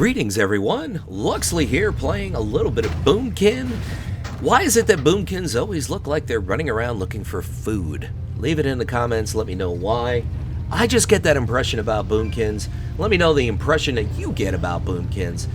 Greetings everyone, Luxeley here playing a little bit of Boomkin. Why is it that Boomkins always look like they're running around looking for food? Leave it in the comments, let me know why. I just get that impression about Boomkins. Let me know the impression that you get about Boomkins.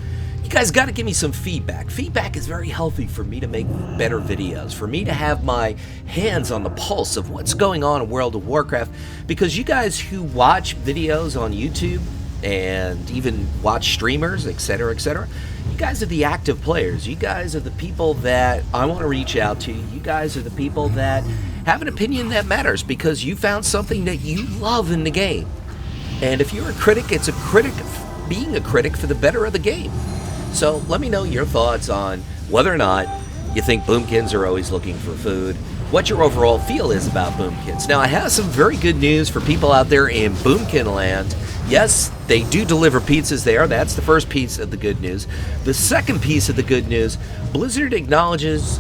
You guys gotta give me some feedback. Feedback is very healthy for me to make better videos, for me to have my hands on the pulse of what's going on in World of Warcraft, because you guys who watch videos on YouTube and even watch streamers, etc., etc., you guys are the active players. You guys are the people that I want to reach out to. You guys are the people that have an opinion that matters because you found something that you love in the game. And if you're a critic, it's a critic being a critic for the better of the game. So let me know your thoughts on whether or not you think Boomkins are always looking for food, what your overall feel is about Boomkins. Now, I have some very good news for people out there in Boomkin land. Yes, they do deliver pizzas there. That's the first piece of the good news. The second piece of the good news, Blizzard acknowledges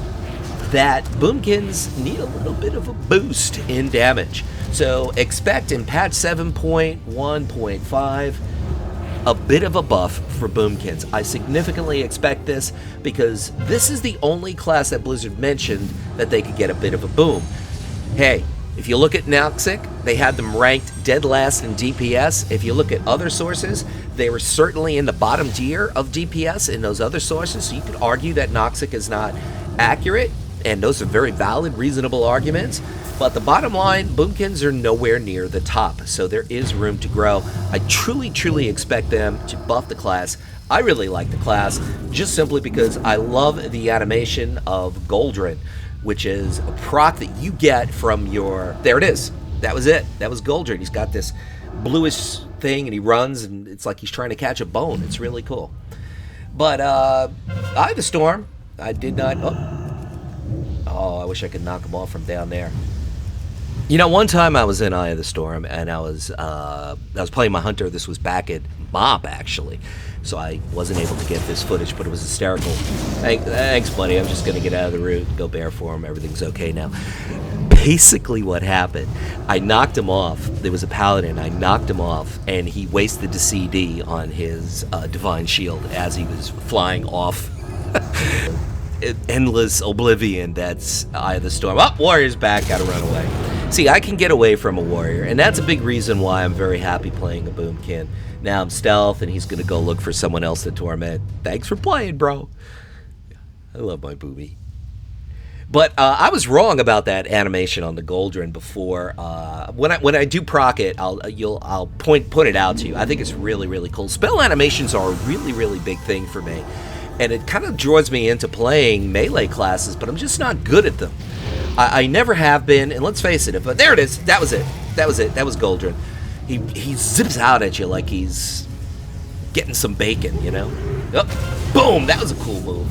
that Boomkins need a little bit of a boost in damage. So expect in patch 7.1.5 a bit of a buff for Boomkins. I significantly expect this because this is the only class that Blizzard mentioned that they could get a bit of a boom. Hey, if you look at Noxic, they had them ranked dead last in DPS. If you look at other sources, they were certainly in the bottom tier of DPS in those other sources, so you could argue that Noxic is not accurate, and those are very valid, reasonable arguments. But the bottom line, Boomkins are nowhere near the top, so there is room to grow. I truly, truly expect them to buff the class. I really like the class, just simply because I love the animation of Goldrin, which is a proc that you get from your... There it is. That was it. That was Goldrin. He's got this bluish thing, and he runs, and it's like he's trying to catch a bone. It's really cool. But, Eye of the Storm, I did not... Oh, I wish I could knock him off from down there. You know, one time I was in Eye of the Storm, and I was playing my hunter. This was back at MOP, actually. So I wasn't able to get this footage, but it was hysterical. Thanks, buddy. I'm just going to get out of the route, go bear for him. Everything's okay now. Basically what happened, I knocked him off. There was a paladin. I knocked him off, and he wasted the CD on his Divine Shield as he was flying off. Endless oblivion. That's Eye of the Storm. Oh, warrior's back. Gotta run away. See, I can get away from a warrior, and that's a big reason why I'm very happy playing a Boomkin. Now I'm stealth, and he's going to go look for someone else to torment. Thanks for playing, bro. I love my booby. But I was wrong about that animation on the Goldrin before. When I do proc it, I'll point it out to you. I think it's really, really cool. Spell animations are a really, really big thing for me, and it kind of draws me into playing melee classes, but I'm just not good at them. I never have been, and let's face it, but there it is. That was it. That was it. That was Goldrin. He zips out at you like he's getting some bacon, you know? Oh, boom! That was a cool move.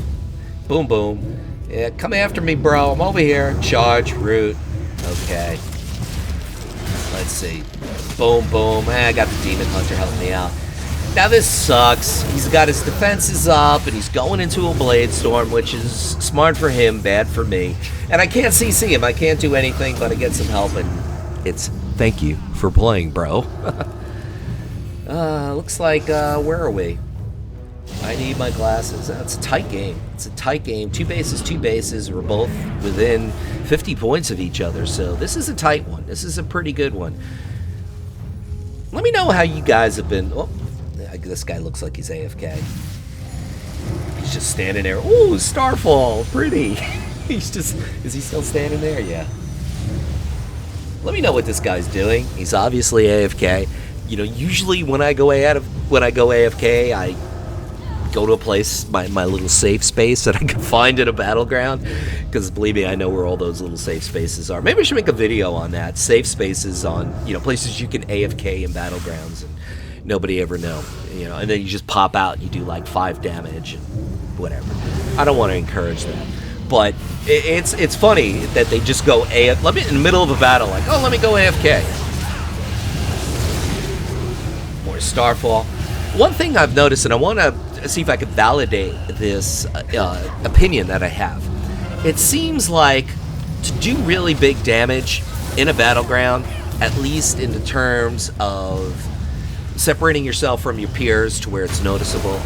Boom, boom. Yeah, come after me, bro. I'm over here. Charge, root. Okay. Let's see. Boom, boom. I got the Demon Hunter helping me out. Now this sucks. He's got his defenses up, and he's going into a Blade Storm, which is smart for him, bad for me. And I can't CC him. I can't do anything, but I get some help, and it's thank you for playing, bro. Looks like, where are we? I need my glasses. It's a tight game. It's a tight game. Two bases. We're both within 50 points of each other, so this is a tight one. This is a pretty good one. Let me know how you guys have been... Oh, this guy looks like he's AFK. He's just standing there. Ooh, Starfall, pretty. He's just, is he still standing there? Yeah. Let me know what this guy's doing. He's obviously AFK. You know, usually when I go AFK, I go to a place, my little safe space that I can find in a battleground. Because believe me, I know where all those little safe spaces are. Maybe I should make a video on that. Safe spaces on, you know, places you can AFK in battlegrounds and nobody ever know, you know, and then you just pop out and you do like 5 damage and whatever. I don't want to encourage that, but it's funny that they just go let me in the middle of a battle, like, oh, let me go AFK. More Starfall. One thing I've noticed, and I want to see if I can validate this opinion that I have. It seems like to do really big damage in a battleground, at least in the terms of separating yourself from your peers to where it's noticeable,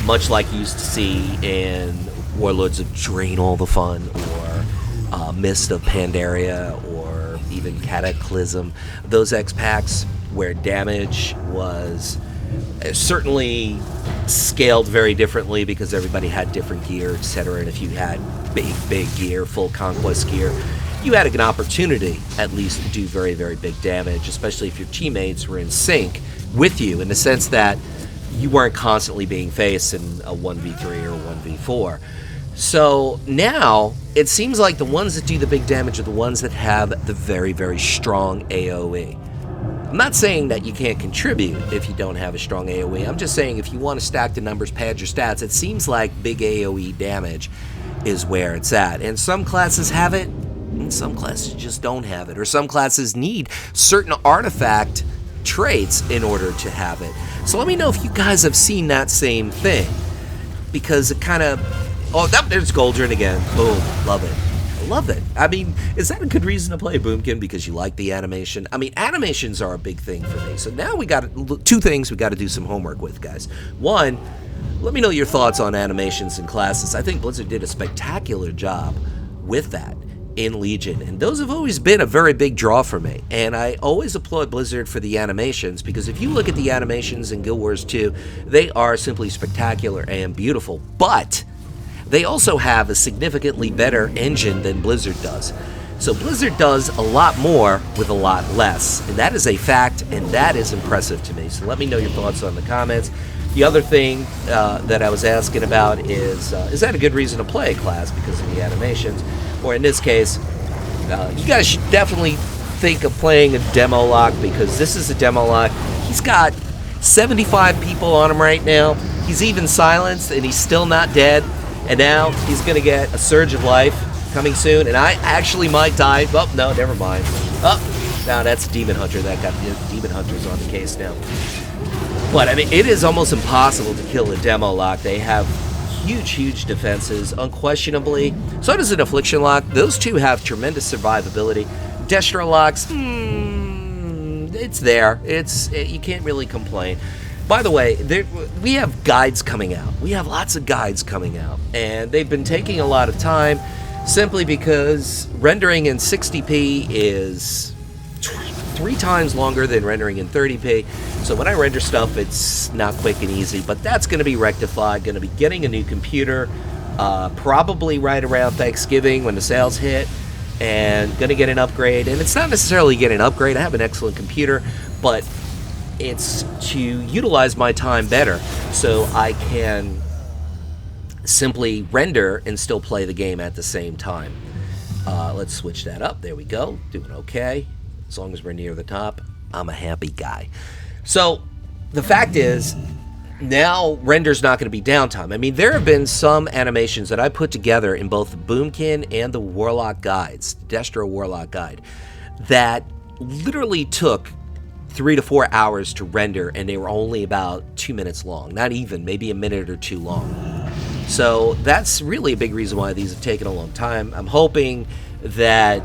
much like you used to see in Warlords of Drain All the Fun, or Mist of Pandaria, or even Cataclysm. Those X packs where damage was certainly scaled very differently because everybody had different gear, etc. And if you had big gear, full conquest gear, you had an opportunity at least to do very, very big damage, especially if your teammates were in sync with you, in the sense that you weren't constantly being faced in a 1v3 or 1v4. So now it seems like the ones that do the big damage are the ones that have the very, very strong AOE. I'm not saying that you can't contribute if you don't have a strong AOE. I'm just saying if you want to stack the numbers, pad your stats, it seems like big AOE damage is where it's at. And some classes have it, and some classes just don't have it. Or some classes need certain artifact traits in order to have it. So let me know if you guys have seen that same thing. Because it kind of... Oh, there's Goldrin again. Boom. Love it. I love it. I mean, is that a good reason to play Boomkin? Because you like the animation? I mean, animations are a big thing for me. So now we got two things we got to do some homework with, guys. One, let me know your thoughts on animations and classes. I think Blizzard did a spectacular job with that in Legion, and those have always been a very big draw for me. And I always applaud Blizzard for the animations, because if you look at the animations in Guild Wars 2, they are simply spectacular and beautiful. But they also have a significantly better engine than Blizzard does. So Blizzard does a lot more with a lot less, and that is a fact, and that is impressive to me. So let me know your thoughts on the comments. The other thing that I was asking about is that a good reason to play a class because of the animations? Or in this case, you guys should definitely think of playing a demo lock, because this is a demo lock. He's got 75 people on him right now. He's even silenced, and he's still not dead. And now he's going to get a Surge of Life coming soon, and I actually might die. Oh, no, never mind. Oh, no, that's Demon Hunter. That got Demon Hunter's on the case now. But, I mean, it is almost impossible to kill a demo lock. They have huge defenses, unquestionably. So does an Affliction lock. Those two have tremendous survivability. Destro locks, it's there. You can't really complain. By the way, we have guides coming out. We have lots of guides coming out, and they've been taking a lot of time simply because rendering in 60p is 3 times longer than rendering in 30p. So when I render stuff, it's not quick and easy, but that's going to be rectified. Going to be getting a new computer probably right around Thanksgiving when the sales hit, and going to get an upgrade. And it's not necessarily get an upgrade. I have an excellent computer, but it's to utilize my time better so I can simply render and still play the game at the same time. Let's switch that up. There we go. Doing okay. As long as we're near the top, I'm a happy guy. So the fact is, now render's not going to be downtime. I mean, there have been some animations that I put together in both the Boomkin and the Warlock guides, the Destro Warlock guide, that literally took 3 to 4 hours to render, and they were only about 2 minutes long. Not even, maybe a minute or two long. So that's really a big reason why these have taken a long time. I'm hoping that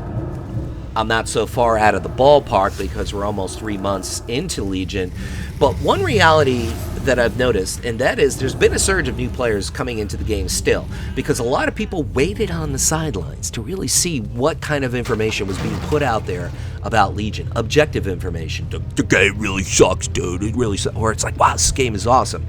I'm not so far out of the ballpark because we're almost 3 months into Legion. But one reality that I've noticed, and that is there's been a surge of new players coming into the game still, because a lot of people waited on the sidelines to really see what kind of information was being put out there about Legion. Objective information. The game really sucks, dude. It really sucks. Or it's like, wow, this game is awesome.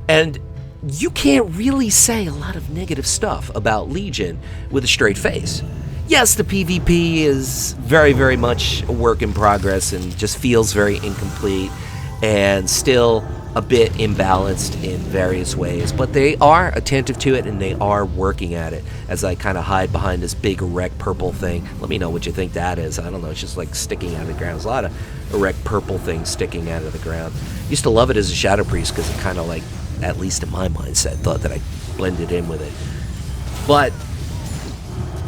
And you can't really say a lot of negative stuff about Legion with a straight face. Yes, the PvP is very, very much a work in progress and just feels very incomplete and still a bit imbalanced in various ways, but they are attentive to it and they are working at it. As I kind of hide behind this big erect purple thing, let me know what you think that is. I don't know, it's just like sticking out of the ground. There's a lot of erect purple things sticking out of the ground. Used to love it as a Shadow Priest because it kind of like, at least in my mindset, thought that I blended in with it. But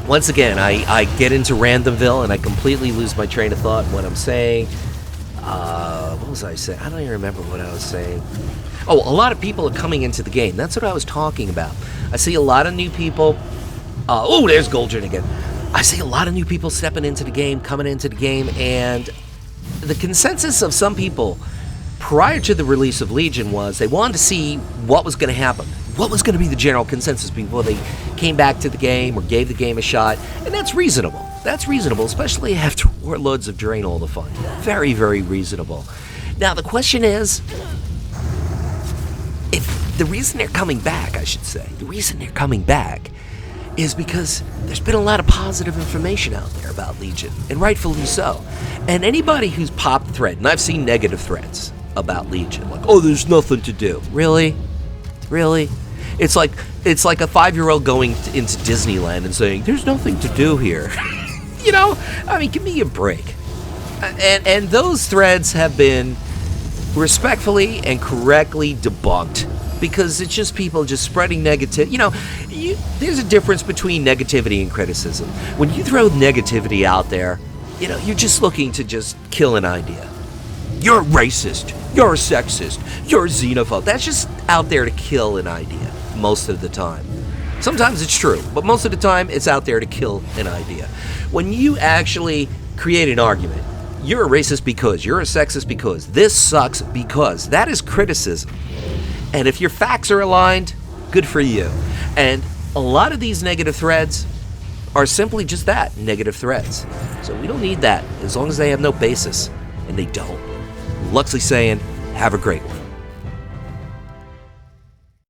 once again, I get into Randomville and I completely lose my train of thought in what I'm saying. What was I saying? I don't even remember what I was saying. Oh, a lot of people are coming into the game. That's what I was talking about. I see a lot of new people. Oh, there's Goldrin again. I see a lot of new people stepping into the game, coming into the game, and the consensus of some people prior to the release of Legion was they wanted to see what was going to happen. What was going to be the general consensus before they came back to the game or gave the game a shot. And that's reasonable. That's reasonable, especially after Warlords of Drain all the fun. Very, very reasonable. Now, the question is, if the reason they're coming back, I should say, the reason they're coming back is because there's been a lot of positive information out there about Legion, and rightfully so. And anybody who's popped thread, and I've seen negative threads about Legion, like, oh, there's nothing to do. Really? Really? It's like a 5-year-old going into Disneyland and saying, there's nothing to do here. You know? I mean, give me a break. And those threads have been respectfully and correctly debunked, because it's just people just spreading negative. You know, there's a difference between negativity and criticism. When you throw negativity out there, you know, you're just looking to just kill an idea. You're racist, you're sexist, you're xenophobe. That's just out there to kill an idea most of the time. Sometimes it's true, but most of the time it's out there to kill an idea. When you actually create an argument, you're a racist because, you're a sexist because, this sucks because, that is criticism. And if your facts are aligned, good for you. And a lot of these negative threads are simply just that, negative threads. So we don't need that, as long as they have no basis. And they don't. Luxeley saying, have a great one.